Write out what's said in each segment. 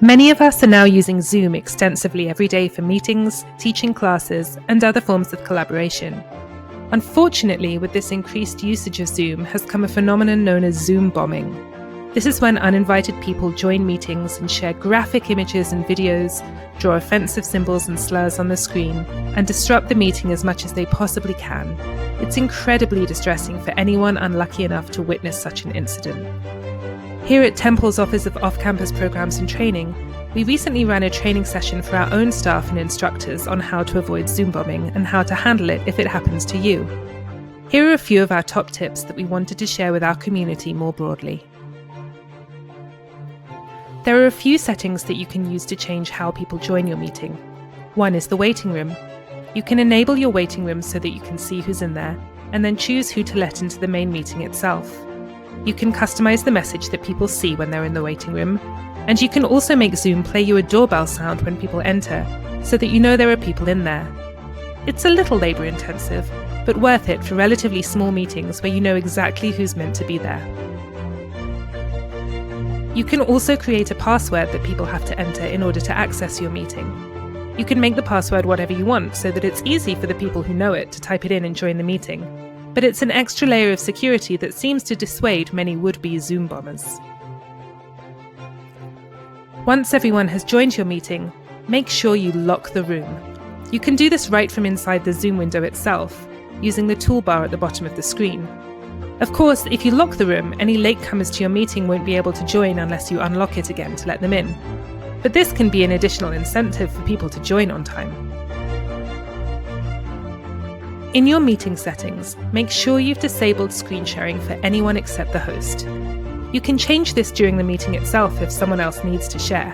Many of us are now using Zoom extensively every day for meetings, teaching classes, and other forms of collaboration. Unfortunately, with this increased usage of Zoom has come a phenomenon known as Zoom bombing. This is when uninvited people join meetings and share graphic images and videos, draw offensive symbols and slurs on the screen, and disrupt the meeting as much as they possibly can. It's incredibly distressing for anyone unlucky enough to witness such an incident. Here at Temple's Office of Off-Campus Programs and Training, we recently ran a training session for our own staff and instructors on how to avoid Zoom bombing and how to handle it if it happens to you. Here are a few of our top tips that we wanted to share with our community more broadly. There are a few settings that you can use to change how people join your meeting. One is the waiting room. You can enable your waiting room so that you can see who's in there, and then choose who to let into the main meeting itself. You can customize the message that people see when they're in the waiting room, and you can also make Zoom play you a doorbell sound when people enter, so that you know there are people in there. It's a little labor intensive, but worth it for relatively small meetings where you know exactly who's meant to be there. You can also create a password that people have to enter in order to access your meeting. You can make the password whatever you want so that it's easy for the people who know it to type it in and join the meeting. But it's an extra layer of security that seems to dissuade many would-be Zoom bombers. Once everyone has joined your meeting, make sure you lock the room. You can do this right from inside the Zoom window itself, using the toolbar at the bottom of the screen. Of course, if you lock the room, any latecomers to your meeting won't be able to join unless you unlock it again to let them in. But this can be an additional incentive for people to join on time. In your meeting settings, make sure you've disabled screen sharing for anyone except the host. You can change this during the meeting itself if someone else needs to share.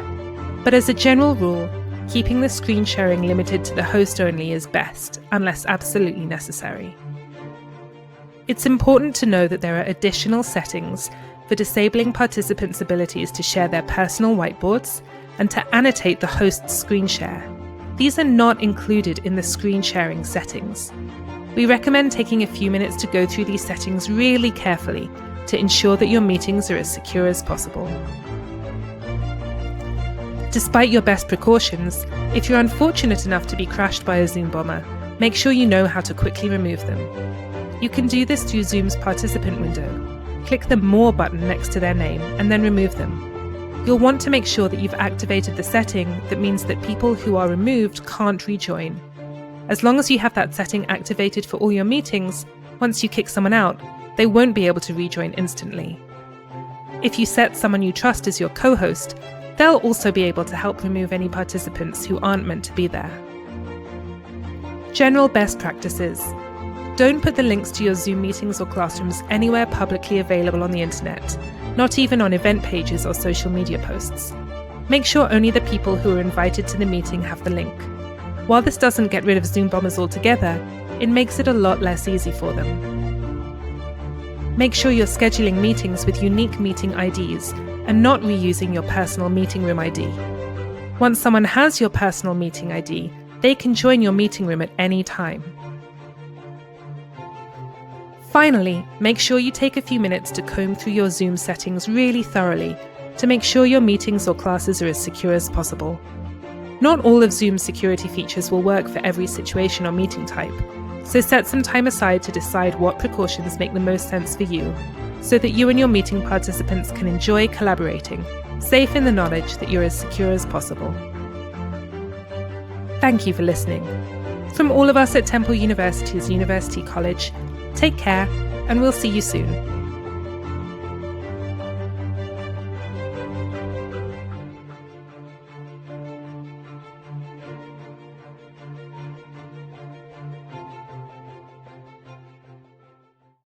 But as a general rule, keeping the screen sharing limited to the host only is best, unless absolutely necessary. It's important to know that there are additional settings for disabling participants' abilities to share their personal whiteboards and to annotate the host's screen share. These are not included in the screen sharing settings. We recommend taking a few minutes to go through these settings really carefully to ensure that your meetings are as secure as possible. Despite your best precautions, if you're unfortunate enough to be crashed by a Zoom bomber, make sure you know how to quickly remove them. You can do this through Zoom's participant window. Click the More button next to their name and then remove them. You'll want to make sure that you've activated the setting that means that people who are removed can't rejoin. As long as you have that setting activated for all your meetings, once you kick someone out, they won't be able to rejoin instantly. If you set someone you trust as your co-host, they'll also be able to help remove any participants who aren't meant to be there. General best practices. Don't put the links to your Zoom meetings or classrooms anywhere publicly available on the internet, not even on event pages or social media posts. Make sure only the people who are invited to the meeting have the link. While this doesn't get rid of Zoom bombers altogether, it makes it a lot less easy for them. Make sure you're scheduling meetings with unique meeting IDs and not reusing your personal meeting room ID. Once someone has your personal meeting ID, they can join your meeting room at any time. Finally, make sure you take a few minutes to comb through your Zoom settings really thoroughly to make sure your meetings or classes are as secure as possible. Not all of Zoom's security features will work for every situation or meeting type, so set some time aside to decide what precautions make the most sense for you, so that you and your meeting participants can enjoy collaborating, safe in the knowledge that you're as secure as possible. Thank you for listening. From all of us at Temple University's University College, take care, and we'll see you soon.